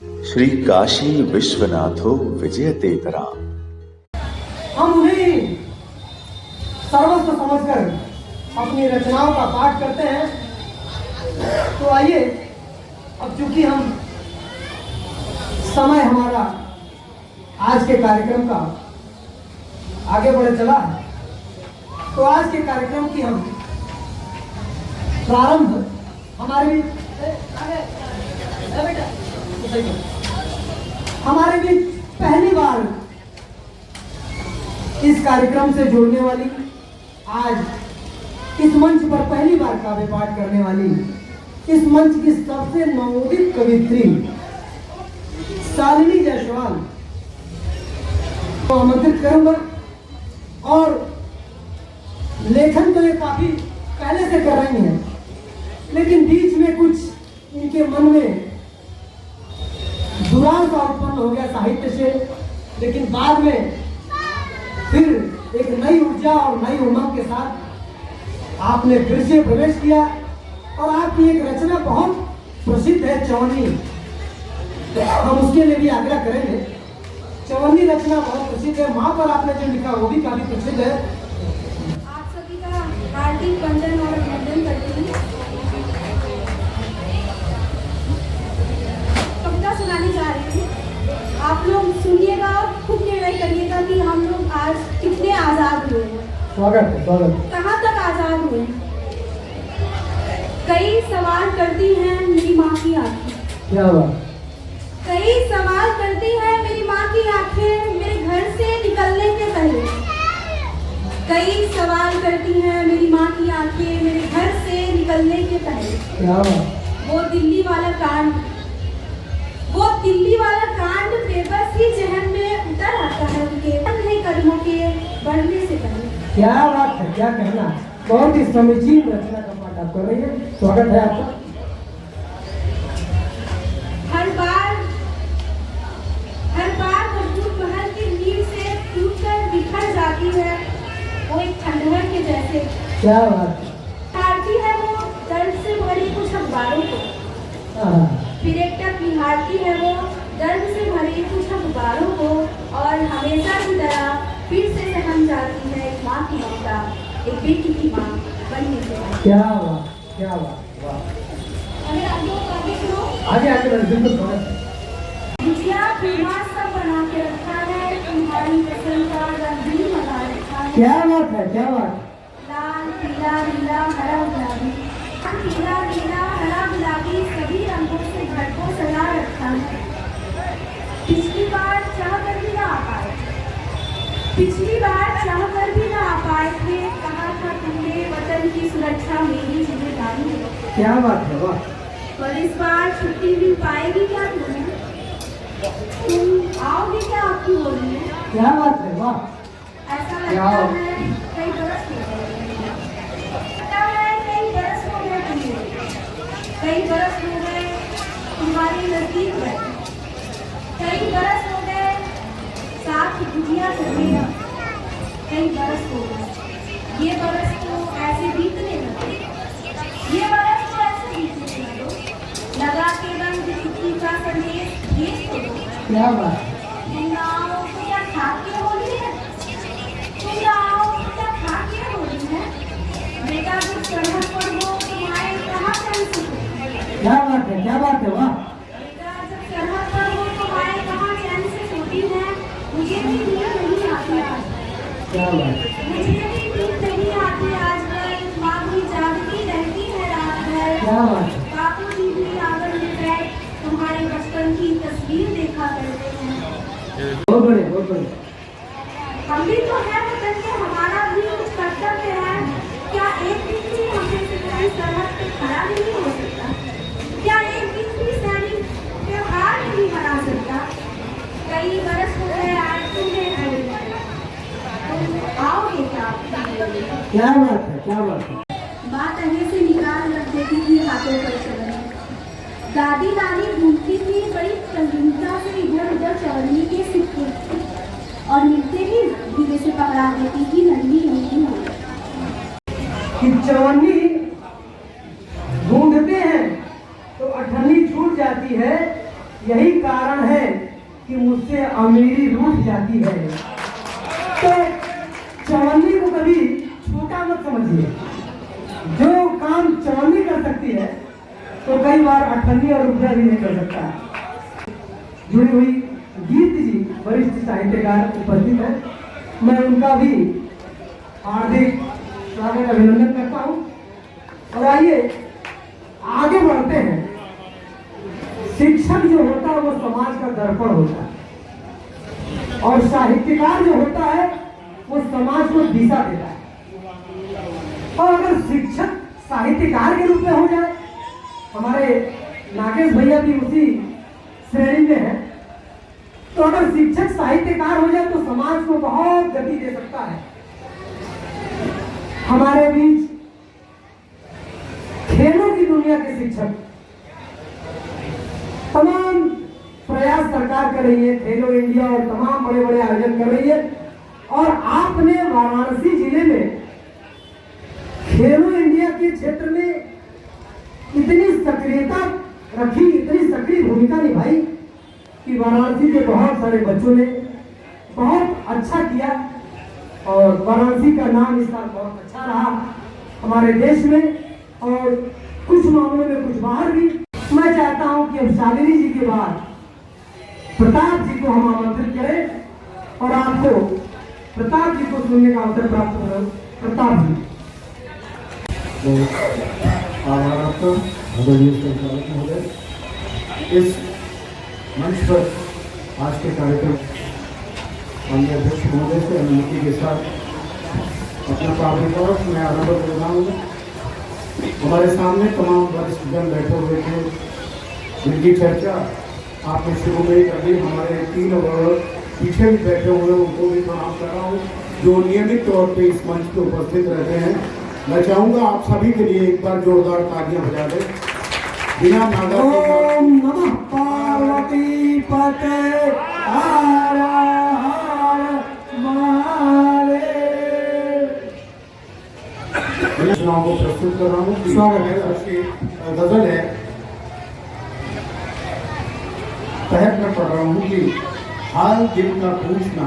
श्री काशी विश्वनाथो विजयतेतरा। हम उन्हें सर्वस्व समझकर अपनी रचनाओं का पाठ करते हैं। तो आइए, अब चूंकि हम समय हमारा आज के कार्यक्रम का आगे बढ़े चला है, तो आज के कार्यक्रम की हम प्रारंभ हमारे भी पहली बार इस कार्यक्रम से जुड़ने वाली, आज इस मंच पर पहली बार काव्य पाठ करने वाली, इस मंच की सबसे नवोदित कवित्री शालिनी जायसवाल को आमंत्रित करूंगा। और लेखन तो ये काफी पहले से कर रही हैं, लेकिन बीच में कुछ इनके मन में दुराव सा उत्पन्न हो गया साहित्य से, लेकिन बाद में फिर एक नई ऊर्जा और नई उमंग के साथ आपने फिर से प्रवेश किया। और आपकी एक रचना बहुत प्रसिद्ध है, चवन्नी। हम उसके लिए भी आग्रह करेंगे। चवन्नी रचना बहुत प्रसिद्ध है, वहां पर आपने जो लिखा वो भी काफी प्रसिद्ध है। आप सभी का हार्दिक वंदन और अभिनंदन करती हूँ। कविता सुनाने जा रही हूँ, आप लोग सुनिएगा, खुद निर्णय करिएगा कि हम लोग आज कितने आजाद हुए हैं। स्वागत है, स्वागत। कहाँ तक आजाद हुए हैं? कई सवाल करती हैं मेरी माँ की आंखें। क्या हुआ? कई सवाल करती है मेरी माँ की आंखें मेरे घर से निकलने के पहले। कई सवाल करती हैं मेरी माँ की आंखें मेरे घर से निकलने के पहले। क्या हुआ? वो दिल्ली वाला कांड बेबस ही जहन में उतर आता है उनके अपने कदमों के बढ़ने से पहले। क्या बात है, क्या कहना। बहुत ही समीचीन रचना का पाठ आप कर रही है, स्वागत है आपका। हर बार मजबूत महल की नींव से टूटकर बिखर जाती है वो एक खंडहर के जैसे। क्या बात है। हारती है वो दर्द से भरे कुछ अखबारों को। फिर एक टक निहारती है वो दर्द से भरे कुछ अखबारों को, और हमेशा की तरह फिर से सहम जाती है एक माँ की ममता, एक बेटी की माँ बनने से। क्या हुआ, क्या हुआ, वाह। अगर आप लोग आगे सुनो, आगे बिल्कुल स्वागत है। गुजिया पीमा सब बना के रखा है, तुम्हारी पसंद का रंग भी बना रखा है। क्या बात है, क्या बात। लाल पीला नीला हरा गुलाबी, पीला नीला हरा गुलाबी सभी रंगों से घर को सजा रखा है। पिछली बार चाह कर भी ना आ पाए थे, कहा था तुमने वतन की सुरक्षा मेरी जिम्मेदारी है। क्या बात है, वाह। पर इस बार छुट्टी मिल पाएगी क्या तुम्हें? तुम आओगे क्या आपकी होली में? क्या बात है, वाह। ऐसा लगता है कई बरस हो गए तुम्हारे नजदीक है। कई बरस हो गए साथ गुजिया चले। कई बरस हो गए, ये बरस तो ऐसे बीतने लगे। लगा के रंग छुट्टी का संदेश भेज तो दो। क्या बात। तुम आओ तो क्या खा के होली है? तुम आओ तो क्या खा के होली है? बेटा जब सरहद पर हो तुम्हारे कहाँ चैन से? क्या बात है, क्या बात है, वाह। बेटा जब सरहद पर हो तुम्हारे कहाँ चैन से सोती है? मुझे भी नींद नहीं आती आज। क्या बात है। मुझे भी नींद नहीं आती आजकल, माँ भी जागती रहती है रात भर। क्या बात है। बापू जी भी आंगन में बैठ तुम्हारे बचपन की तस्वीर देखा करते हैं। बहुत बढ़िया, बहुत बढ़िया। हम भी तो है वतन के, हमारा भी कुछ कर्तव्य है। क्या एक दिन भी हमसे सिपाही सरहद पे खड़ा नहीं हो सकता? क्या एक दिन भी सैनिक त्योहार नहीं मना सकता? कई बरस हो गए आज तुम्हें तुम आओगे क्या? क्या बात है, क्या बात है। बात तहे से निकाल रख देती थी हाथों पर चवन्नी। दादी नानी ढूंढती थी बड़ी संगीनता से इधर उधर चवन्नी के सिक्के, और मिलते ही धीरे से पकड़ा देती थी नन्ही नन्ही होली। कि चवन्नी ढूंढते हैं तो अठन्नी छूट जाती है, यही यही कारण है कि मुझसे अमीरी रूठ जाती है। तो चवन्नी को कभी छोटा मत समझिए। जो काम चवन्नी कर सकती है तो कई बार अठन्नी और रुपया भी नहीं कर सकता। जुड़ी हुई गीत जी वरिष्ठ साहित्यकार उपस्थित है, मैं उनका भी हार्दिक स्वागत अभिनंदन करता हूँ। और आइए आगे बढ़ते हैं। शिक्षक जो होता है वो समाज का दर्पण होता है और साहित्यकार जो होता है वो समाज को दिशा देता है। और अगर शिक्षक साहित्यकार के रूप में हो जाए, हमारे नागेश भैया भी उसी श्रेणी में है, तो अगर शिक्षक साहित्यकार हो जाए तो समाज को बहुत गति दे सकता है। हमारे बीच खेलों की दुनिया के शिक्षक तमाम प्रयास सरकार कर रही है, खेलो इंडिया और तमाम बड़े बड़े आयोजन कर रही है। और आपने वाराणसी जिले में खेलो इंडिया के क्षेत्र में इतनी सक्रियता रखी, इतनी सक्रिय भूमिका निभाई कि वाराणसी के बहुत सारे बच्चों ने बहुत अच्छा किया और वाराणसी का नाम इस साल बहुत अच्छा रहा हमारे देश में और कुछ मामलों में कुछ बाहर भी। मैं चाहता हूं कि अब शालिनी जी के बाद प्रताप जी को हम आमंत्रित करें और आपको प्रताप जी को सुनने का अवसर प्राप्त हो। प्रताप जी। आभार आपका आदरणीय संचालक महोदय। इस मंच पर आज के कार्यक्रम माननीय अध्यक्ष महोदय से अनुमति के साथ अपना प्रारंभ मैं आरंभ कर रहा हूँ। हमारे सामने तमाम वरिष्ठ जन बैठे हुए थे, जिनकी चर्चा आपने शुरू में ही कर दी। हमारे 3 और पीछे भी बैठे हुए उनको भी प्रणाम कर रहा हूँ, जो नियमित तौर पे इस मंच पे उपस्थित रहते हैं। मैं चाहूँगा आप सभी के लिए एक बार जोरदार तालियां बजा दें। बिना नागा ओम नमः पार्वती पते हर हर महादेव। चुनाव को प्रस्तुत कर रहा हूँ। स्वागत है। उसकी गजल है, तहत में पढ़ रहा हूँ कि हाल दिल का पूछना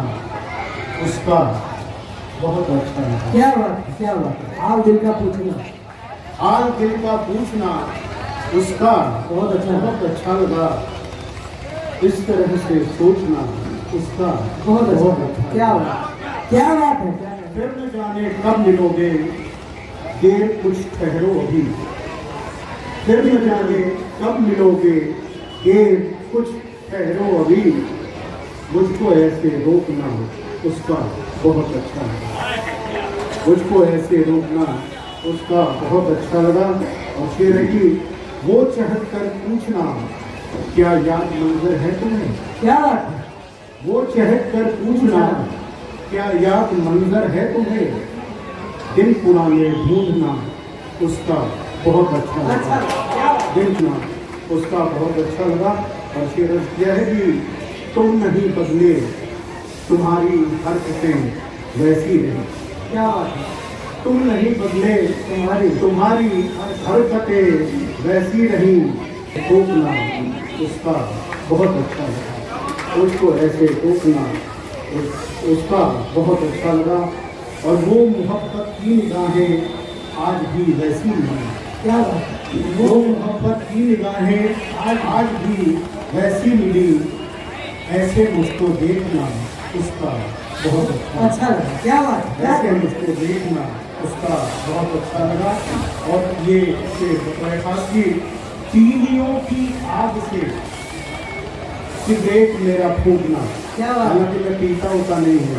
उसका बहुत अच्छा लगा। क्या बात है, क्या बात है। हाल दिल का पूछना, हाल दिल का पूछना उसका बहुत अच्छा लगा। इस तरह से सोचना उसका बहुत अच्छा। अच्छा। क्या बात, क्या बात है, क्या बात है। फिर न जाने कब मिलोगे, देर कुछ ठहरो अभी। फिर न जाने कब मिलोगे, देर कुछ ठहरो अभी। मुझको ऐसे रोकना उसका बहुत अच्छा लगा। मुझको ऐसे रोकना उसका बहुत अच्छा लगा। और शेर है कि वो चहक कर पूछना क्या याद मंजर है तुम्हें। क्या बात है। वो चहक कर पूछना क्या याद मंजर है तुम्हें। दिन पुराने ढूंढना उसका बहुत अच्छा लगा। दिन पुराना उसका बहुत अच्छा लगा। और शेर यह है कि तुम नहीं बदले, तुम्हारी हरकतें वैसी रही। क्या बात है। तुम नहीं बदले, तुम्हारी हरकतें वैसी रही। टोकना उसका बहुत अच्छा लगा। उसको ऐसे टोकना उसका बहुत अच्छा लगा। और वो मोहब्बत की निगाहें आज भी वैसी हैं। क्या बात है। वो मोहब्बत की निगाहें आज भी वैसी मिली। ऐसे मुझको देखना उसका बहुत अच्छा लगा। क्या बात है, क्या ऐसे मुझको देखना उसका बहुत अच्छा लगा। और ये खास की तीलियों की आग से सिगरेट मेरा फूकना। क्या बात है। हालांकि मैं पीता होता नहीं है,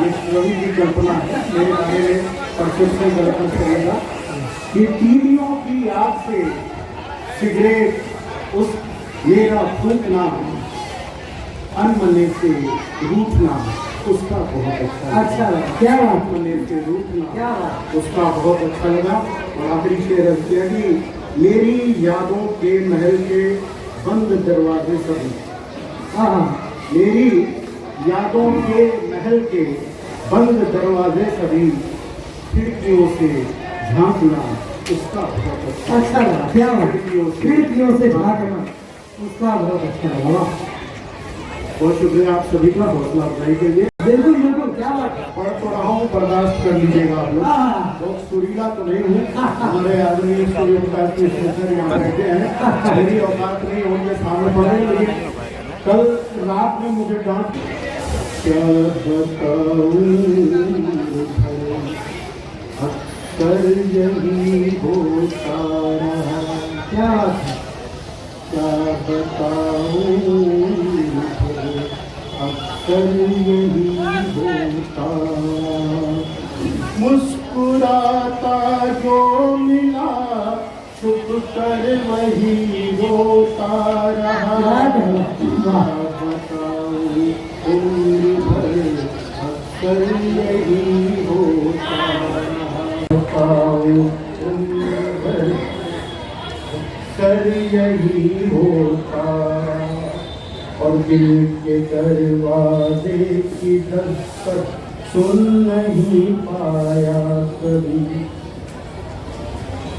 ये रवि की कल्पना है। मेरे बारे में परसेप्शन गलत मत करिएगा। ये तीलियों की आग से सिगरेट उस मेरा फूकना, अनमने से रूठना उसका बहुत अच्छा लगा। क्या बात, अनमने से रूठना क्या बात। उसका बहुत अच्छा लगा। और आखिरी शेर है कि मेरी यादों के महल के बंद दरवाजे सभी। हाँ, मेरी यादों के महल के बंद दरवाजे सभी। खिड़कियों से झांकना उसका बहुत अच्छा लगा। क्या बात। खिड़कियों से झांकना उसका बहुत अच्छा लगा। बहुत शुक्रिया आप सभी का हौसला अफजाई के लिए। बिल्कुल बिल्कुल, क्या बात है। पढ़ तो रहा हूँ, बर्दाश्त कर लीजिएगा आप लोग। हाँ। बहुत सुरीला तो नहीं हूँ, हमारे आदमी सूर्य प्रकाश के स्टेशन यहाँ बैठे हैं, मेरी औकात नहीं उनके सामने पढ़े। लेकिन कल रात में मुझे डांट, क्या बताऊं अक्सर यही होता रहा, क्या बात है। क्या बताऊं अक्सर यही होता, मुस्कुराता जो मिला छुप कर वही रोता रहा। क्या बताऊं उम्र भर अक्सर यही होता रहा, बताऊं उम्र भर अक्सर यही होता। और दिल के दरवाजे की दस्तक सुन नहीं पाया कभी,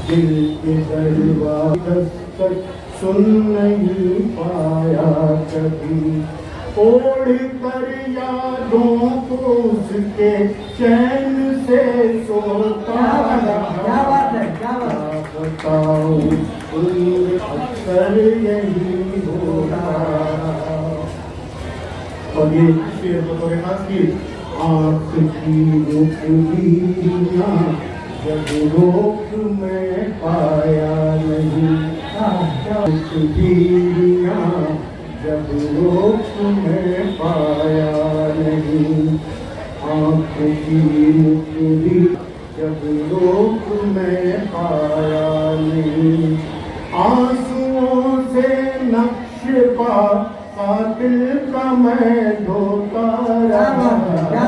दिल के दरवाजे दस्तक सुन नहीं पाया कभी। ओढ़ कर यादों को उसके चैन से सोता रहा। क्या बात है, क्या बात है। बताऊं उम्र अक्सर यही होता। और ये शेर बतौर खास की, आँख की रुखियाँ जब रोक में पाया नहीं, रुखियाँ जब रोक में पाया नहीं, आँख की मुखरी जब रोक में पाया नहीं। आंसुओं से नक्श पा कातिल का मैं धोता रहा। क्या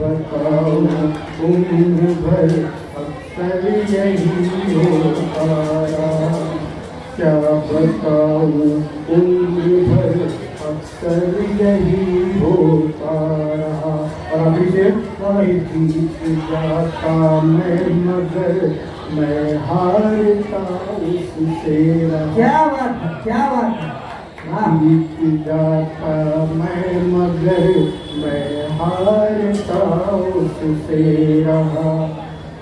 बताऊं उम्र भर अक्सर यही होता रहा, क्या बताऊं उम्र भर अक्सर यही होता रहा। और अभी से जीत जाता मैं मगर मैं हारता उससे रहा। क्या बात है, क्या बात है। जीत जाता मैं मगर मैं हारता उससे रहा।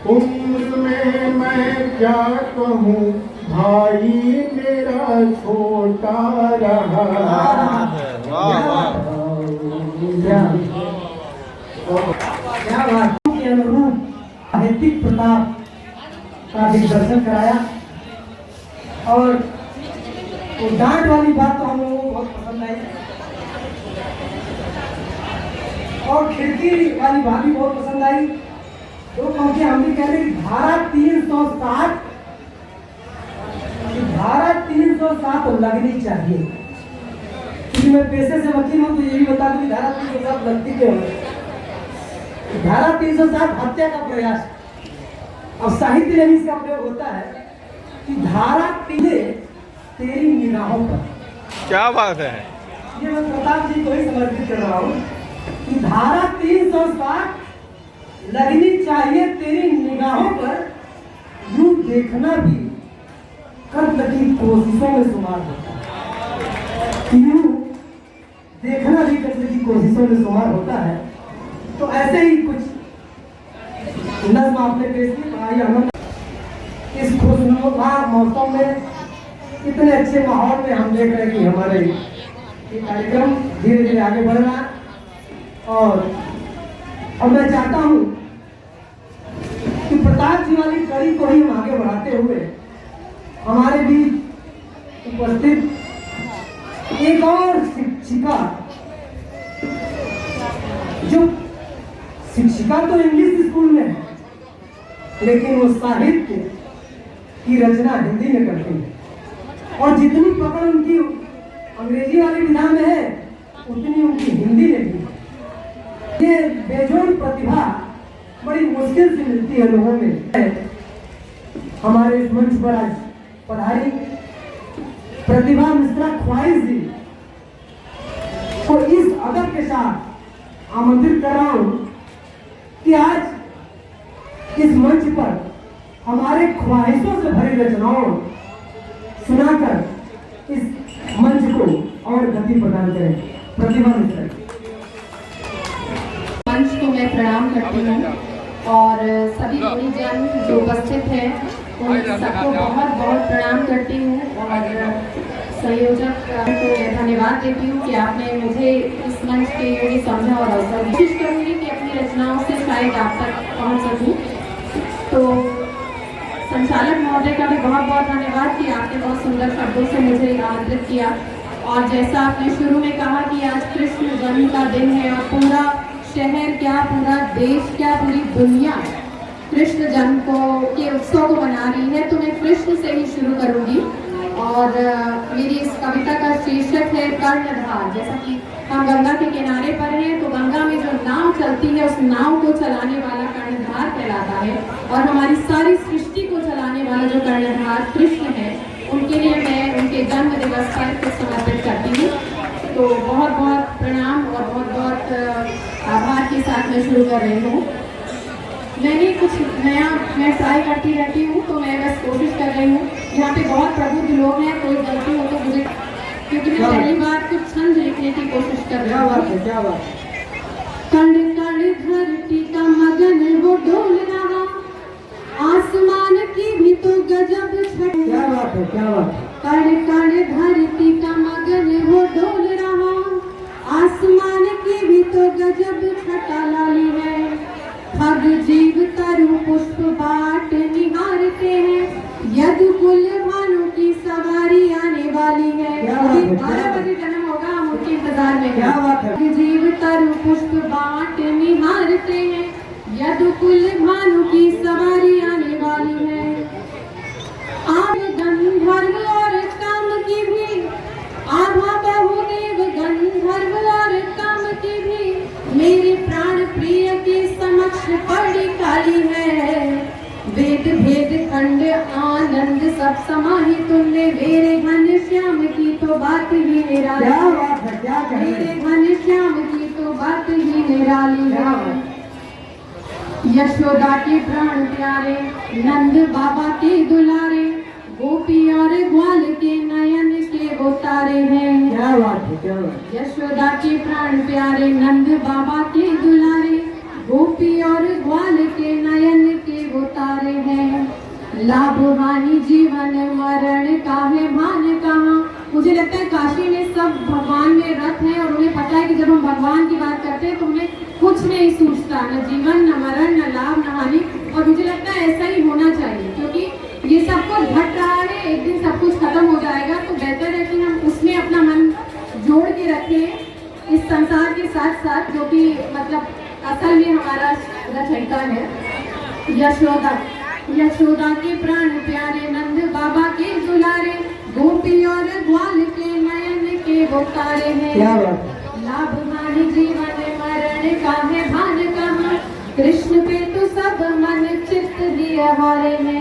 उम्र में मैं क्या कहूँ भाई मेरा छोटा रहा। क्या बात के अनुरूप साहित्यिक प्रताप का दिग्दर्शन कराया। और वो डांट वाली बात तो हम लोगों को बहुत पसंद आई, और खिड़की वाली बात भी बहुत पसंद आई। तो क्योंकि हम भी कह रहे कि धारा 360 लगनी चाहिए। क्योंकि मैं पेशे से वकील हूँ तो यही बता दूं कि धारा 360 लगती क्यों है। धारा 360 हत्या का प्रयास। अब साहित्य में भी इसका प्रयोग होता है कि धारा तेरी निगाहों पर। क्या बात है। ये मैं प्रताप जी को ही समर्पित कर रहा हूँ कि धारा 360 लगनी चाहिए तेरी निगाहों पर। यूं देखना भी कत्ल की कोशिशों में शुमार होता है। यूं देखना भी कत्ल की कोशिशों में शुमार होता है। तो ऐसे ही कुछ नज़्म आपने पेश की। भाई अमन, इस खुशनुमा मौसम में, इतने अच्छे माहौल में हम देख रहे हैं कि हमारे ये कार्यक्रम धीरे धीरे आगे बढ़ रहा है। और अब मैं चाहता हूँ कि प्रताप जी वाली कड़ी को ही हम आगे बढ़ाते हुए हमारे बीच उपस्थित एक और शिक्षिका, जो शिक्षिका तो इंग्लिश स्कूल में है लेकिन वो साहित्य की रचना हिंदी में करती है। और जितनी पकड़ उनकी अंग्रेजी वाली विधा में है उतनी उनकी हिंदी में भी। ये बेजोड़ प्रतिभा बड़ी मुश्किल से मिलती है लोगों में। हमारे इस मंच पर आज पधारी प्रतिभा मिश्रा ख्वाहिश जी को इस अदब के साथ आमंत्रित कर रहा हूं कि आज इस मंच पर हमारे ख्वाहिशों से भरी रचनाओं सुनाकर इस मंच को और गति प्रदान करें। प्रतिभा मिश्रा। मंच को मैं प्रणाम करती हूँ और सभी गुणीजन जो उपस्थित हैं उन सबको बहुत बहुत प्रणाम करती हूँ और संयोजक को मैं धन्यवाद देती हूँ कि आपने मुझे इस मंच के लिए समझा और अवसर दिया। कोशिश करूँगी कि अपनी रचनाओं से शायद आप तक पहुँच सकूँ। तो संचालक महोदय का भी बहुत बहुत धन्यवाद कि आपने बहुत सुंदर शब्दों से मुझे आमंत्रित किया। और जैसा आपने शुरू में कहा कि आज कृष्ण जन्म का दिन है और पूरा शहर क्या, पूरा देश क्या, पूरी दुनिया कृष्ण जन्म के उत्सव को मना रही है, तो मैं कृष्ण से ही शुरू करूंगी। और मेरी इस कविता का शीर्षक है कर्णधार। जैसा कि हम गंगा के किनारे पर हैं, तो गंगा में जो नाव चलती है उस नाव को चलाने वाला कर्णधार कहलाता है और हमारी सारी सृष्टि को चलाने वाला जो कर्णधार कृष्ण है, उनके लिए मैं उनके जन्म दिवस पर कुछ समर्पित करती हूँ। तो बहुत बहुत प्रणाम और बहुत बहुत आभार के साथ मैं शुरू कर रही हूँ। मैंने कुछ नया मैं ट्राई करती रहती हूँ, तो मैं बस कोशिश कर रही हूँ। यहाँ पे बहुत प्रबुद्ध लोग हैं, कोई गलती हो तो मुझे, क्योंकि मैं पहली बार कुछ छंद लिखने की कोशिश कर रही हूँ। क्या बात। कण कण धरती का मगन वो डोल रहा, आसमान की भी तो गजब छट। क्या बात है, क्या बात है। कण कण धरती का मगन वो डोल रहा, आसमान की भी तो गजब छटा लाली है। खग जीव तरु पुष्प बाट निहारते हैं, यदुकुल भानु की सवारी आने वाली है। 12 बजे जन्म होगा, हम उनके इंतजार में हैं। क्या बात है। खग जीव तरु पुष्प बाट निहारते हैं, यदुकुल भानु की सवारी आने वाली है। आभ गंधर्व और काम की भी, आभा बहुदेव गंधर्व और काम की भी, मेरे प्राण प्रिय के समक्ष पड़ी काली है। वेद भेद खंड आनंद सब समाहित तुमने, मेरे घन श्याम की तो बात ही निराली। क्या बात है, क्या कह रहे मेरे हैं। घन श्याम की तो बात ही निराली है। यशोदा के प्राण प्यारे, नंद बाबा के दुलारे, गोपी और ग्वाल के नयन के वो तारे हैं। क्या बात है, क्या बात है। यशोदा के प्राण प्यारे, नंद बाबा के दुलारे, गोपी और ग्वाल के नयन के वो तारे हैं। लाभ हानि जीवन मरण काहे भान कहाँ। मुझे लगता है काशी में सब भगवान में रत हैं और उन्हें पता है कि जब हम भगवान की बात करते हैं तो उन्हें कुछ नहीं सूझता, न जीवन, न मरण, न लाभ, न हानि। और मुझे लगता है ऐसा ही होना चाहिए, क्योंकि ये सब कुछ घट रहा है, एक दिन सब कुछ खत्म हो जाएगा। तो बेहतर है कि हम उसमें अपना मन जोड़ के रखें इस संसार के साथ साथ, जो कि मतलब असल में हमारा रचयिता है। यशोदा के प्राण प्यारे, नंद बाबा के दुलारे, गोपी और ग्वाल के नयन के वो तारे हैं। क्या बात है। लाभ हानि जीवन मरण काहे भान कहाँ, कृष्ण पे तो सब मन चित्त दिए हारे हैं।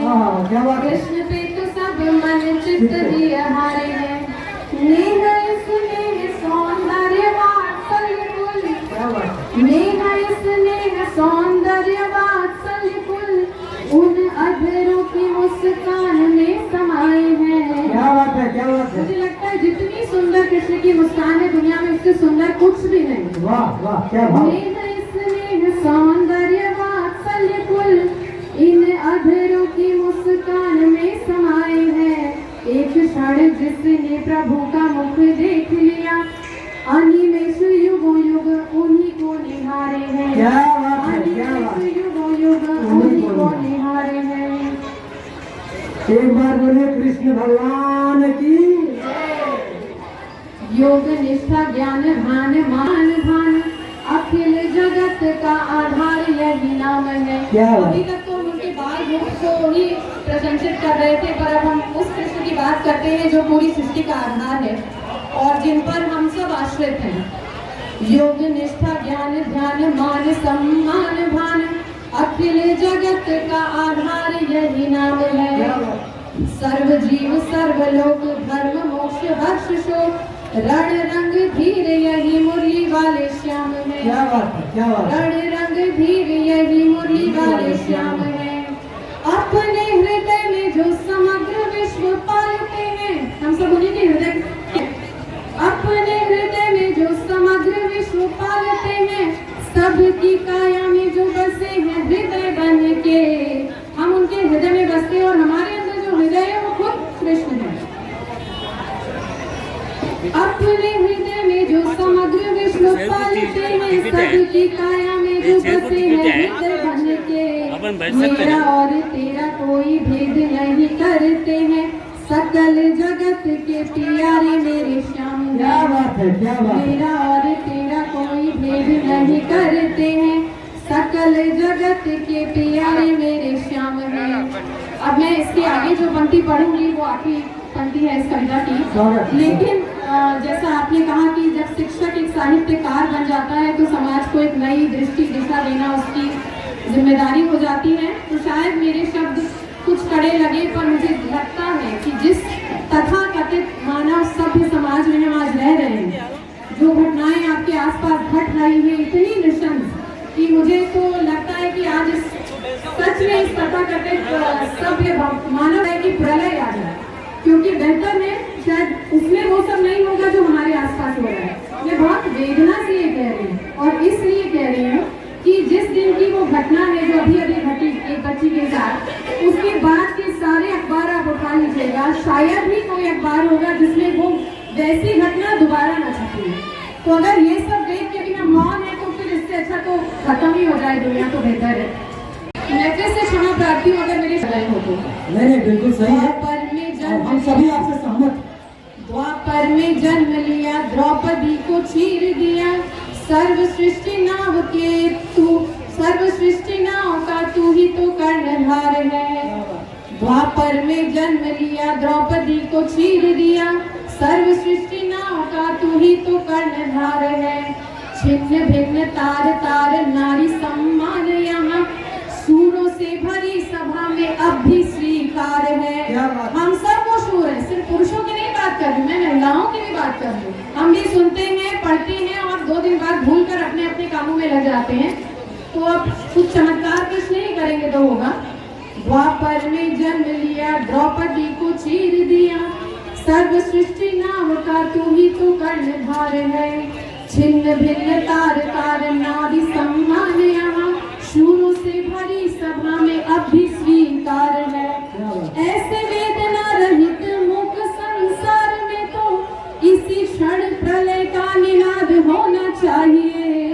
क्या बात है। कृष्ण पे तो सब मन चित्त दिए हारे हैं। नेह स्नेह सौंदर्य वात्सल्य कुल, क्या बात है। नेह स्नेह सौंदर्य वात्सल्य कुल, उन अधरों की मुस्कान में समाये हैं। क्या बात है, क्या बात है। मुझे लगता है जितनी सुंदर कृष्ण की मुस्कान है दुनिया में, उससे सुंदर कुछ भी नहीं। वाह वाह, क्या भाव। स्नेह सौंदर्य वात्सल्य कुल, इन अधरों की मुस्कान में समाये हैं। एक क्षण जिसने प्रभु का मुख देख लिया, अनिमेष युगों युग उन्हीं को निहारे हैं। क्या बात है, क्या बात। अनिमेष युगों युग उन्हीं को निहारे हैं। एक बार बोले कृष्ण भगवान की। योग निष्ठा ज्ञान भान मान भान, अखिल जगत का आधार यही नाम है। क्या बात। अभी तक तो हम उनके बाल रूप को ही प्रशंसित कर रहे थे, पर अब हम उस कृष्ण की बात करते हैं जो पूरी सृष्टि का आधार है और जिन पर हम सब आश्रित हैं। योग निष्ठा ज्ञान ध्यान मान सम्मान भान, अखिल जगत का आधार यही नाम है। सर्व जीव सर्वलोक धर्म मोक्ष हर्ष शोक, रण रंग धीर यही मुरली वाले श्याम है। क्या बात है, क्या बात है। रण रंग धीर यही मुरली वाले श्याम है। अपने हृदय में जो समग्र विश्व पालते हैं, हम सब उन्हीं के हृदय सबकी काया में जो बसे हैं हृदय बन के, हम उनके हृदय में बसते हैं और हमारे अंदर जो हृदय है वो खुद कृष्ण है। अपने हृदय में जो समग्र विष्णु पालते हैं, सबकी काया में जो बसे हैं हृदय बन के, मेरा और तेरा कोई भेद नहीं करते हैं, सकल जगत के प्यारे मेरे श्याम। क्या बात है, क्या बात है। मेरा और तेरा कोई भेद नहीं करते हैं, सकल जगत के प्यारे मेरे श्याम है। अब मैं इसके आगे जो पंक्ति पढ़ूंगी वो आखिरी पंक्ति है इस कविता की। लेकिन जैसा आपने कहा कि जब शिक्षक एक साहित्यकार बन जाता है तो समाज को एक नई दृष्टि दिशा देना उसकी जिम्मेदारी हो जाती है। तो शायद मेरे शब्द कुछ कड़े लगे, पर मुझे लगता है कि जिस तथाकथित मानव सभ्य समाज में हम आज रह रहे हैं, जो घटनाएं आपके आसपास घट रही हैं इतनी निशंस कि मुझे तो लगता है कि आज सच में इस तथाकथित सभ्य मानव है कि प्रलय आ जाए, क्योंकि बेहतर है शायद उसमें वो सब नहीं होगा जो हमारे आसपास हो रहा है। मैं बहुत वेदना से ये कह रही हूँ और इसलिए कह रही हूँ कि जिस दिन की वो घटना है जो अभी अभी घटी एक बच्ची के साथ, उसके बाद के सारे अखबार आप उठा लीजिएगा, शायद ही कोई अखबार होगा जिसमें वो वैसी घटना दोबारा न छपी। तो अगर ये सब देख के भी हम मौन है तो फिर इससे अच्छा तो खत्म ही हो जाए दुनिया, तो बेहतर है। मैं फिर से क्षमा प्रार्थी हूँ अगर मेरे सजाए हो तो। नहीं बिल्कुल सही है, द्वापर में जन्म, हम सभी आपसे सहमत। द्वापर में जन्म लिया, द्रौपदी को चीर दिया, सर्व सृष्टि नाव के तू, सर्व सृष्टि नाव का तू ही तो कर्णधार है। द्वापर में जन्म लिया, द्रौपदी को चीर दिया, सर्व सृष्टि नाव का तू ही तो कर्णधार है। छिन्न भिन्न तार तार नारी सम्मान यहाँ, सूरों से भरी सभा में अब भी स्वीकार है। हम सब वो शूर है, सिर्फ पुरुषों की नहीं बात कर रही, मैं महिलाओं की भी बात कर रही हूँ। हम भी सुनते हैं, पढ़ते हैं और 2 दिन बाद भूल कर अपने अपने कामों में लग जाते हैं। तो अब कुछ चमत्कार कुछ नहीं करेंगे तो होगा। द्वापर में जन्म लिया, द्रौपदी को चीर दिया, सर्व सृष्टि नाव का तू ही तो कर्णधार है। छिन्न भिन्न तार तार नारी सम्मान यहाँ, शूरों से भरी सभा में अब भी स्वीकार है। ऐसे वेदना रहित मुख संसार में तो इसी क्षण प्रलय का निनाद होना चाहिए।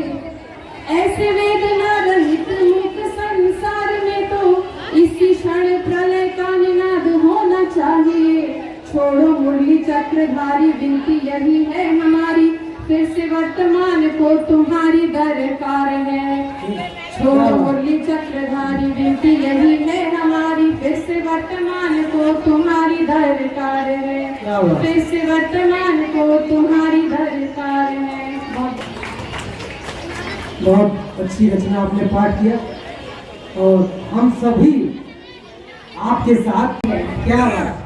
ऐसे वेदना रहित मुख संसार में तो इसी क्षण प्रलय का निनाद होना चाहिए। छोड़ो मुरली चक्रधारी, विनती यही है हमारी, फिर से वर्तमान को तुम्हारी दरकार है। छोड़ो मुरली चक्रधारी, विनती यही है हमारी, फिर से वर्तमान को तुम्हारी दरकार है, फिर से वर्तमान को तुम्हारी दरकार है। बहुत अच्छी रचना आपने पाठ किया और हम सभी आपके साथ हैं। क्या बात।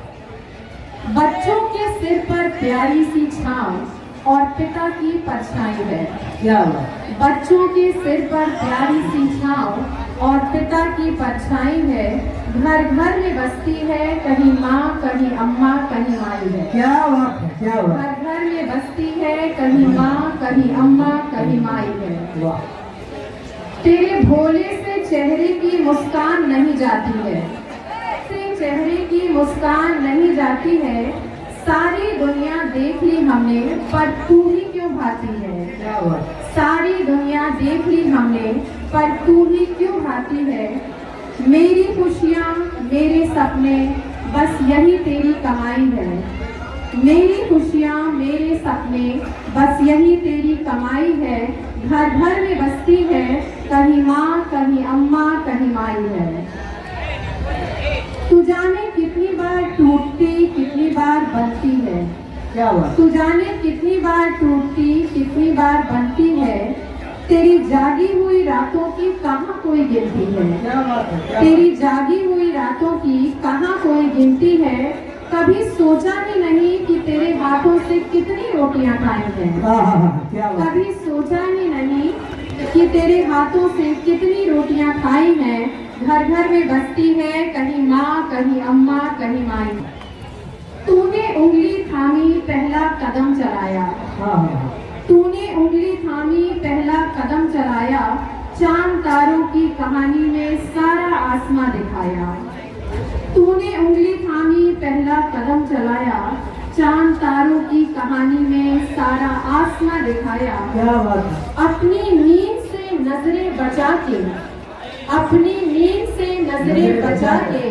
बच्चों के सिर पर प्यारी सी छांव और पिता की परछाई है। क्या बात। बच्चों के सिर पर प्यारी सी छांव और पिता की परछाई है, घर घर में बसती है, कहीं माँ कहीं अम्मा कहीं माई है। क्या बात है, क्या बात। घर घर में बसती है, कहीं माँ कहीं अम्मा कहीं माई है। वाह। तेरे भोले से चेहरे की मुस्कान नहीं जाती है, से चेहरे की मुस्कान नहीं जाती है, सारी दुनिया देख ली हमने पर तू ही क्यों भाती है। क्या बात। सारी दुनिया देख ली हमने पर तू ही क्यों भाती है। मेरी खुशियाँ मेरे सपने बस यही तेरी कमाई है। मेरी खुशियाँ मेरे सपने बस यही तेरी कमाई है, घर घर में बसती है, कहीं माँ कहीं अम्मा कहीं माई है। तू जाने कितनी बार टूटती कितनी बार बनती है। क्या बात। तू जाने कितनी बार टूटती कितनी बार बनती है, तेरी जागी हुई रातों की कहाँ कोई गिनती है। क्या बात है, क्या तेरी जागी हुई रातों की कहाँ कोई गिनती है, कभी सोचा भी नहीं कि तेरे हाथों से कितनी रोटियां खाई हैं। क्या बात। कभी सोचा ही नहीं कि तेरे हाथों से कितनी रोटियां खाई हैं, घर घर में बसती है, कहीं माँ कहीं अम्मा कहीं माई। तूने उंगली थामी पहला कदम चलाया, तूने उंगली थामी पहला कदम चलाया, चांद तारों की कहानी में सारा आसमां दिखाया। तूने उंगली थामी पहला कदम चलाया, चांद तारों की कहानी में सारा आसमां दिखाया। क्या बात है। अपनी नींद से नजरें बचा के, अपनी नींद से नजरें बचा के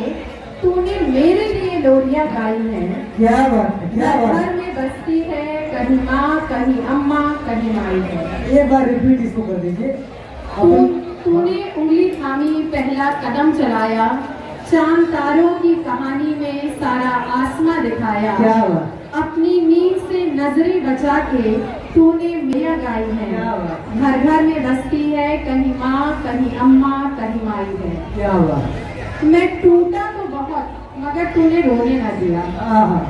तूने मेरे लिए लोरियां गाई है। क्या बात है, क्या बात है। घर में बसती है, कहीं माँ कहीं अम्मा कहीं माई है। एक बार रिपीट इसको कर दीजिए। तूने उंगली थामी पहला कदम चलाया, चांद तारों की कहानी में सारा आसमां दिखाया। क्या बात। अपनी नींद से नजरें बचा के तूने मेरा गाई है। क्या बात। घर घर में बसती है, कहीं माँ कहीं अम्मा कहीं माई है। क्या बात। मैं टूटा तो बहुत मगर तूने रोने न दिया।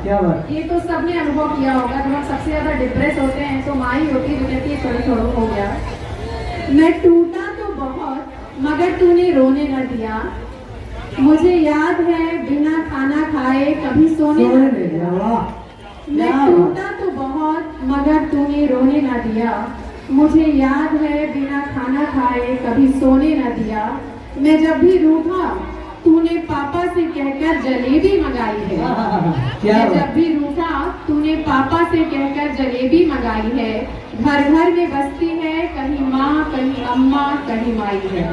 क्या बात। ये तो सबने अनुभव किया होगा। जब हम सबसे ज्यादा डिप्रेस होते हैं तो माँ ही होती है जो कहती है छोड़ो छोड़ो हो गया। मैं टूटा तो बहुत मगर तूने रोने न दिया। मुझे याद है बिना खाना खाए कभी सोने न दिया। मैं टूटा तो बहुत मगर तूने रोने न दिया। मुझे याद है बिना खाना खाए कभी सोने न दिया। मैं जब भी रूठा तूने पापा से कहकर जलेबी मंगाई है। मैं जब भी रूठा तूने पापा से कहकर जलेबी मंगाई है। घर घर में बसती है, कहीं माँ कहीं अम्मा कहीं माई है।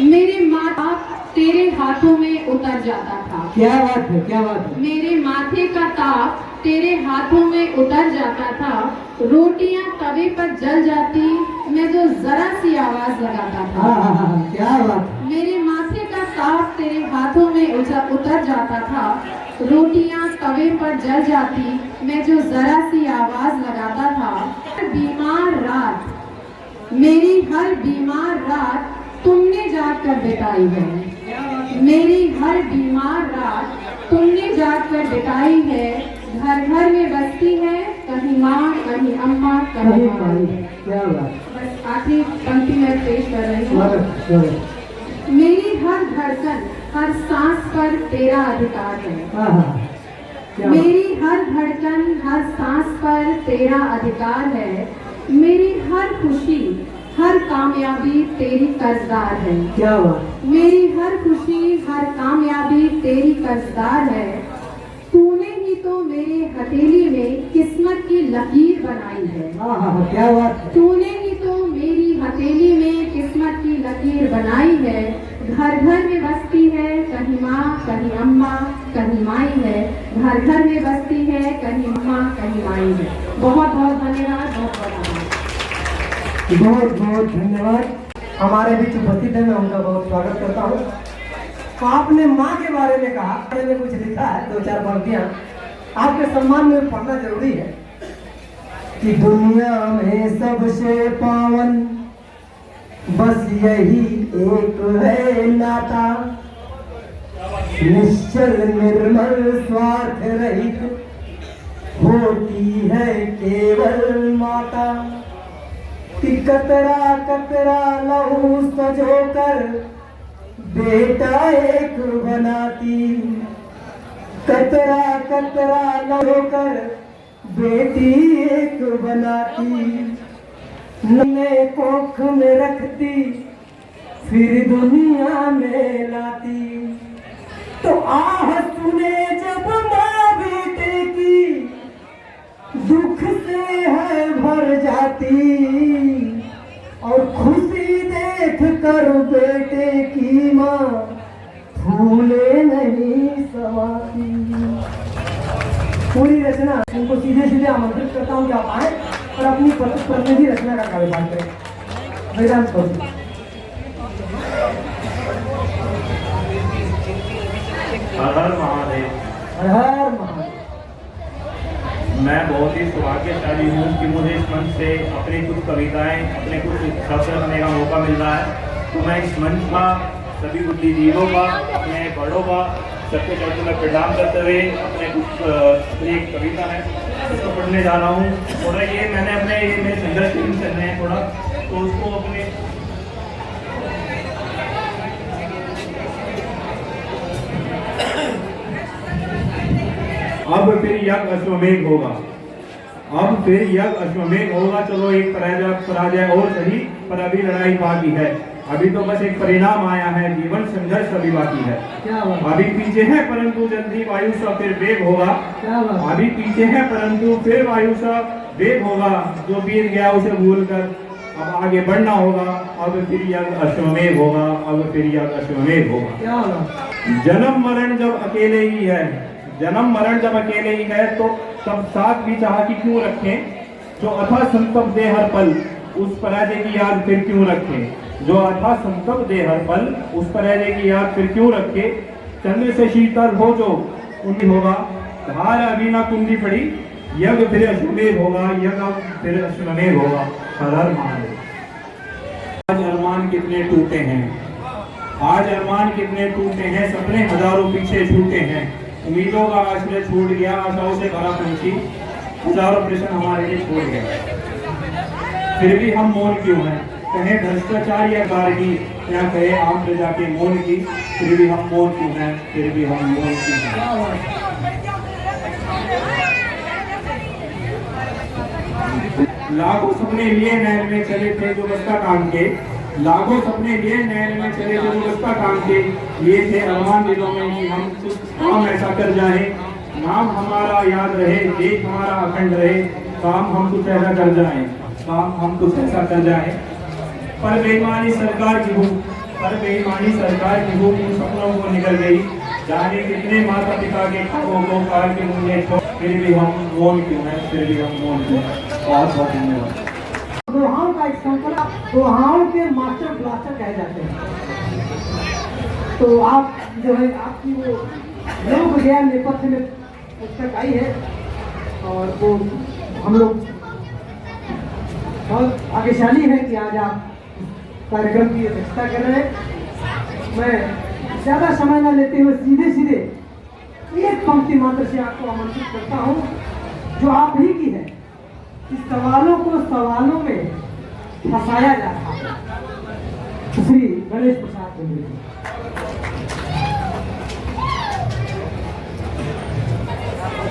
मेरे माँ बाप तेरे हाथों में उतर जाता था। क्या बात है, क्या बात है। मेरे माथे का ताप तेरे हाथों में उतर जाता था। रोटियां तवे पर जल जाती, मैं जो जरा सी आवाज लगाता था। क्या बात। मेरे माथे का ताप तेरे हाथों में उतर जाता था। रोटियां तवे पर जल जाती, मैं जो जरा सी आवाज लगाता था। बीमार रात, मेरी हर बीमार रात तुमने जाकर बिताई है। मेरी हर बीमार रात तुमने जाकर बिताई है। घर घर में बसती है, कहीं माँ कहीं अम्मा कहीं माई है। क्या बात। बस आखिरी पंक्ति में पेश कर रही हूँ। मेरी हर धड़कन हर सांस पर तेरा अधिकार है। मेरी हर धड़कन हर सांस पर तेरा अधिकार है। मेरी हर खुशी हर कामयाबी तेरी कर्जदार है। क्या बात। मेरी हर खुशी हर कामयाबी तेरी कर्जदार है। तूने ही तो मेरे हथेली में किस्मत की लकीर बनाई है। क्या बात। तूने ही तो मेरी हथेली में किस्मत की लकीर बनाई है। घर घर में बसती है, कहीं माँ कहीं अम्मा कहीं माई है। घर घर में बसती है, कहीं माँ कहीं माई है। बहुत बहुत धन्यवाद। बहुत बहुत बहुत धन्यवाद। हमारे बीच उपस्थित है, मैं उनका बहुत स्वागत करता हूँ। तो आपने माँ के बारे में कहा, मैंने कुछ लिखा है 2-4 पंक्तियाँ आपके सम्मान में पढ़ना जरूरी है कि दुनिया में सबसे पावन बस यही एक है नाता, निश्चल निर्मल स्वार्थ रहित होती है केवल माता। कि कतरा कतरा लहू सजोकर बेटा एक बनाती, कतरा कतरा लहू बेटी एक बनाती। नन्हे कोख में रखती फिर दुनिया में लाती। तो आह सुने जब माँ बेटे की दुख से है भर जाती, और खुशी देख कर बेटे की माँ फूले नहीं समाती। पूरी रचना उनको सीधे सीधे आमंत्रित करता हूँ कि आप आए और अपनी प्रतिनिधि रचना का कार्यभार करें। वेदांत कौशिक। हर हर महादेव। हर हर महादेव। मैं बहुत ही सौभाग्यशाली हूँ कि मुझे इस मंच से अपनी कुछ कविताएं, अपने कुछ शब्द रखने का मौका मिल रहा है। तो मैं इस मंच का सभी बुद्धिजीवियों का, अपने बड़ों का, सबके चरणों में प्रणाम करते हुए अपने कुछ एक कविता है उसको पढ़ने जा रहा हूँ। थोड़ा ये मैंने अपने मेरे संघर्ष के दिन चलने हैं थोड़ा, तो उसको अपने अब फिर यज्ञ अश्वमेघ होगा। अब फिर यज्ञ अश्वमेध होगा। चलो एक पराजय और सही, पर अभी लड़ाई बाकी है। अभी तो बस एक परिणाम आया है, जीवन संघर्ष अभी बाकी है। क्या बात, अभी पीछे है परंतु जल्दी वायु सा फिर वेग होगा। क्या बात, अभी पीछे है परंतु फिर वायु सा वेग होगा। जो बीत गया उसे भूलकर अब आगे बढ़ना होगा। अब फिर यज्ञ अश्वमेध होगा, अब फिर यज्ञ अश्वमेध होगा। क्या बात, जन्म मरण जब अकेले ही है, जन्म मरण जब अकेले ही है, तो तब साथ भी चाह कि क्यों रखें। जो अथा संतप दे हर पल, उस पराजय की याद फिर क्यों रखें। जो अथा संतप दे हर पल, उस पराजय की याद फिर क्यों रखे। चंद्र से शीतल हो जो उन्हीं होगा, धार अभी ना कुंदी पड़ी। यज्ञ फिर अश्वमेध होगा, यज्ञ फिर अश्वमेध होगा। हर हर महादेव। आज अरमान कितने टूटे हैं, आज अरमान कितने टूटे हैं। सपने हजारों पीछे छूटे हैं। उम्मीदों का आश्रय छूट गया, आशाओं से भरा पंछी हजारों प्रश्न हमारे लिए छोड़ गया। फिर भी हम मौन क्यों हैं, कहे भ्रष्टाचार या गार्गी, या कहे आम प्रजा के मौन की। फिर भी हम मौन क्यों हैं, फिर भी हम मौन क्यों हैं। लाखों सपने लिए नहर में चले थे जो बस्ता काम के, लाखों सपने लिए नहर में चले थे जो बस्ता काम के। ये थे अरमान दिलों में कि हम कुछ काम ऐसा कर जाए, नाम हमारा याद रहे, देश हमारा अखंड रहे। काम हम कुछ ऐसा कर जाए, काम हम कुछ ऐसा कर जाए। पर बेईमानी सरकार की हूँ, पर बेईमानी सरकार की हूँ, उन सपनों को निकल गई। जाने कितने माता पिता के खाओं को कार के मुंह छोड़। फिर भी हम मौन क्यों हैं, फिर भी हम मौन क्यों हैं। बहुत बहुत धन्यवाद। दोहाओं का एक संकलन, दोहाओं के मास्टर ब्लास्टर कहे जाते हैं। तो आप जो है आपकी वो लोक ज्ञान नेपथ्य में पुस्तक आई है, और वो हम लोग बहुत भाग्यशाली हैं कि आज आप कार्यक्रम की अध्यक्षता कर रहे हैं। मैं ज़्यादा समय न लेते हुए सीधे सीधे एक पंक्ति मात्र से आपको आमंत्रित करता हूँ, जो आप ही की है। इस सवालों को सवालों में फंसाया जा रहा है। श्री गणेश प्रसाद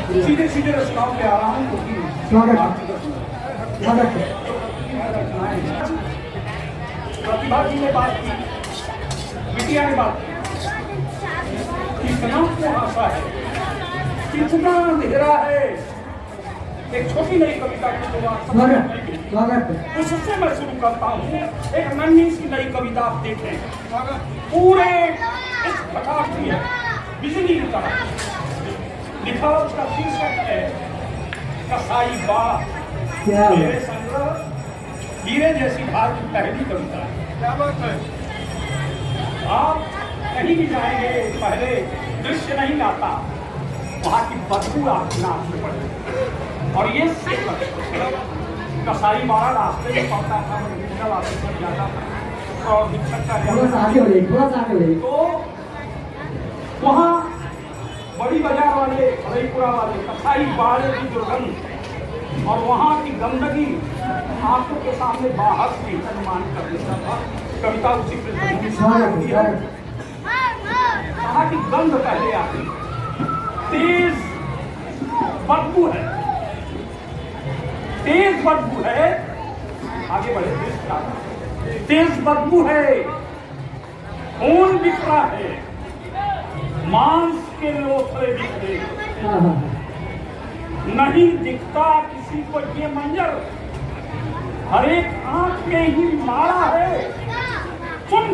जी, सीधे सीधे रचनाओं पे आ रहा हूँ। स्वागत स्वागत है। प्रतिभा जी ने बात की, बिटिया ने बात की, कितना कुहासा है, कितना अंधेरा है। एक छोटी नई कविता की शुरुआत स्वागत है। उससे मैं शुरू करता हूँ। एक नन्ही सी नई कविता आप देखें, पूरे इस प्रकार की है, बिजली की तरह लिखा। उसका शीर्षक है कसाई बात। क्या मेरे संग्रह हीरे जैसी धार की पहली कविता है। क्या बात है। आप कहीं भी जाएंगे, पहले दृश्य नहीं आता, वहाँ की बदबू आपकी नाक में पड़ेगी। और ये कसाई वाला रास्ते में पड़ता था, मेडिकल ऑफिसर जाता था और शिक्षक का थोड़ा सा आगे बढ़िए, थोड़ा सा आगे बढ़िए। तो वहाँ बड़ी बाजार वाले, हरईपुरा वाले कसाई बाड़े की दुर्गंध और वहाँ की गंदगी आंखों के सामने बाहर से अनुमान कर देता था। कविता उसी पृष्ठभूमि वहाँ की गंध पहले आती, तेज बदबू है, तेज बदबू है। आगे बढ़े। तेज बदबू है, खून बिखरा है, मांस के लोथड़े बिखरे, नहीं दिखता किसी को ये मंजर, हर एक आंख में ही मारा है। सुन,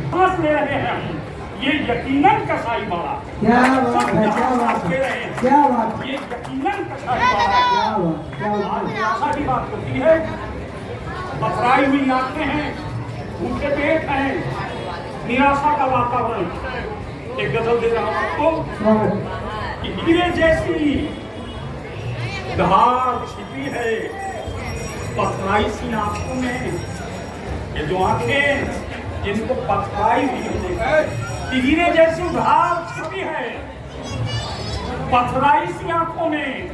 सांस ले रहे हैं हम, ये यकीनन कसाई मारा। क्या बात है, क्या बात है, क्या बात है, ये यकीनन कसाई मारा। क्या बात, क्या बात है। आशा की बात होती है, पथराई हुई आंखें हैं, भूखे पेट हैं, निराशा का वातावरण। एक गजल दे रहा हूं आपको। हीरे जैसी धार छिपी है पथराई सी आंखों में। ये जो आंखें जिनको पथराई हुई है, हीरे जैसी धार छिपी है पथराई सी आंखों में,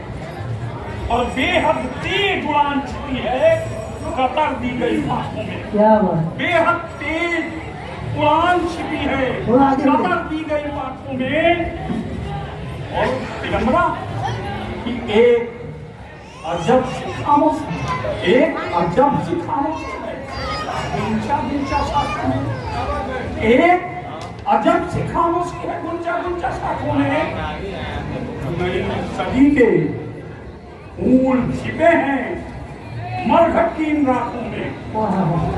और बेहद तेज उड़ान छिपी है कतर दी गई आंखों में। क्या बात, बेहद तेज उड़ान छिपी है कतर दी गई आंखों में। और विडंबना कि एक अजब सी खामोश, एक अजब सी खामोश है गुंजा गुंजा साथों में, एक अजब सी खामोशी है गुंजा गुंजा साथों में। नई सदी के फूल छिपे हैं मरघट की इन रातों में।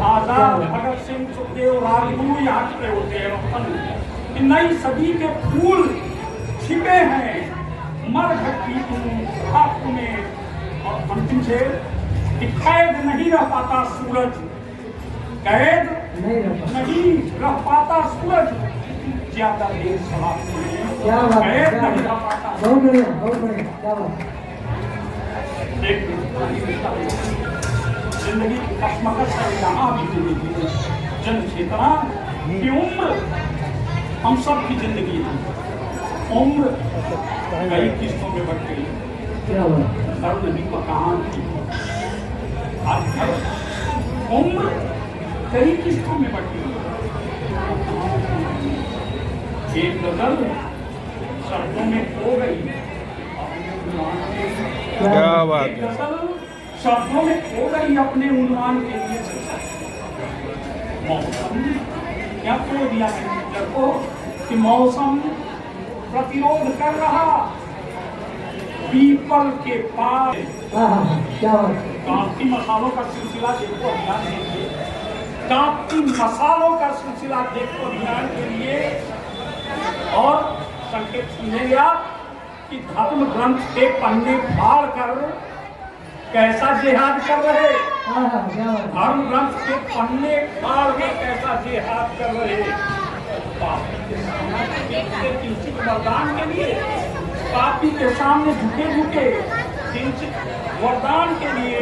आजाद भगत सिंह सुखदेव राजगुरु यहाँ खड़े होते हैं। इन नई सदी के फूल छिपे हैं मरघट की इन रातों में। और अंतिम से कैद नहीं रह पाता सूरज, कैद नहीं रह पाता सूरज, ज्यादा देर समाप्त क्या बात है, कैद क्या नहीं रह बात पाता। है। बहुत बढ़िया, बहुत बढ़िया, क्या बात है। जिंदगी की कश्मकश है यहाँ भी जिंदगी, जन चेतना की उम्र हम सब की जिंदगी है। उम्र कई किस्तों में बट गई, क्या बात है। हर नदी का कहान की उम्र कई किस्तों में बट गई। एक गजल शब्दों में खो गई, क्या बात एक गजल शब्दों में खो गई अपने उन्वान के लिए। मौसम क्या खो दिया मैंने को कि मौसम प्रतिरोध कर रहा पीपल के पास। क्या बात है। काफी मसालों का सिलसिला देखो अभियान के लिए, काफी मसालों का सिलसिला देखो अभियान के लिए। और संकेत समझेंगे आप कि धर्म ग्रंथ के पन्ने फाड़ कर कैसा जिहाद कर रहे, क्या बात है। धर्म ग्रंथ के पन्ने फाड़ के कैसा जिहाद कर रहे। किंचित वरदान के लिए पापी के सामने झुके झुके किंचित वरदान के लिए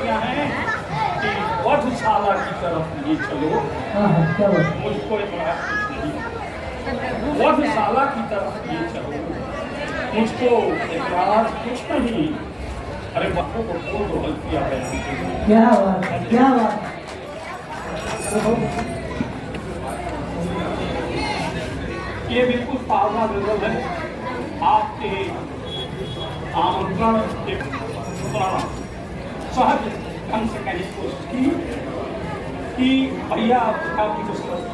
हैं कि वधशाला की तरफ ये चलो। क्या बात है। मुझको एक बड़ा कुछ नहीं, वधशाला की तरफ ये चलो, मुझको इतराज कुछ नहीं। अरे बच्चों को खोल दो हल्किया है। क्या बात है, क्या बात है। ये बिल्कुल पावना गजल है। आपके आमंत्रण के सहज ढंग से कहने की कोशिश की कि भैया आपकी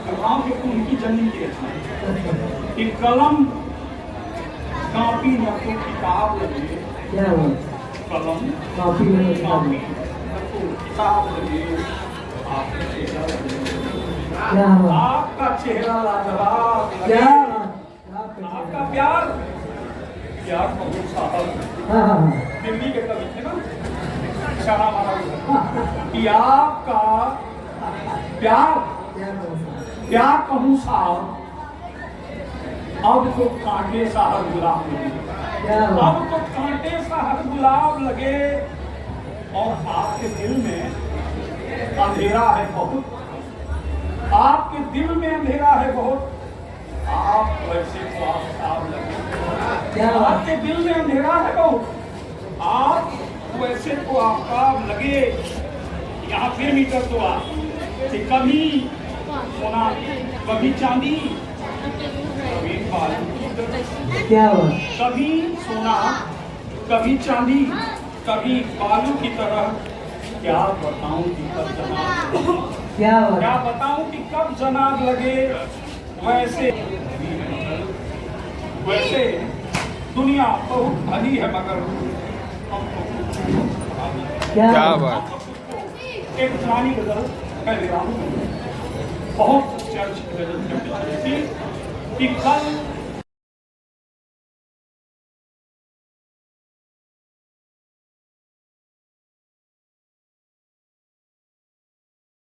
कलाम के उनकी जन्म की रचना कि कलम कापी न तो किताब लगे, क्या बात है। कलम काफी मेहनत कापी की। न तो किताब लगे, आपका चेहरा लगे। क्या बात है। आपका चेहरा लाजवाब लगे। क्या बात है। आपका प्यार प्यार बहुत साहब दिल्ली के कवि थे ना, इशारा मारा हुआ कि आपका प्यार प्यार कहूँ साहब, अब तो कांटे सा हर गुलाब लगे, अब तो कांटे सा हर गुलाब लगे। और आपके दिल में अंधेरा है बहुत, आपके दिल में अंधेरा है बहुत, आप वैसे तो आफ्ताब लगे। आपके दिल में अंधेरा है बहुत, आप वैसे तो आफ्ताब लगे। यहाँ फिर मीटर तो आप कि कभी सोना कभी चांदी कभी बालू की तरह, क्या बात। कभी सोना कभी चांदी कभी बालू की तरह। क्या बताऊं कि कब जनाब, क्या बात। क्या बताऊं कि कब जनाब लगे। वैसे वैसे दुनिया बहुत भली है मगर क्या बात। एक पुरानी गजल कह रहा हूँ, बहुत चर्चित गजल थी कि कल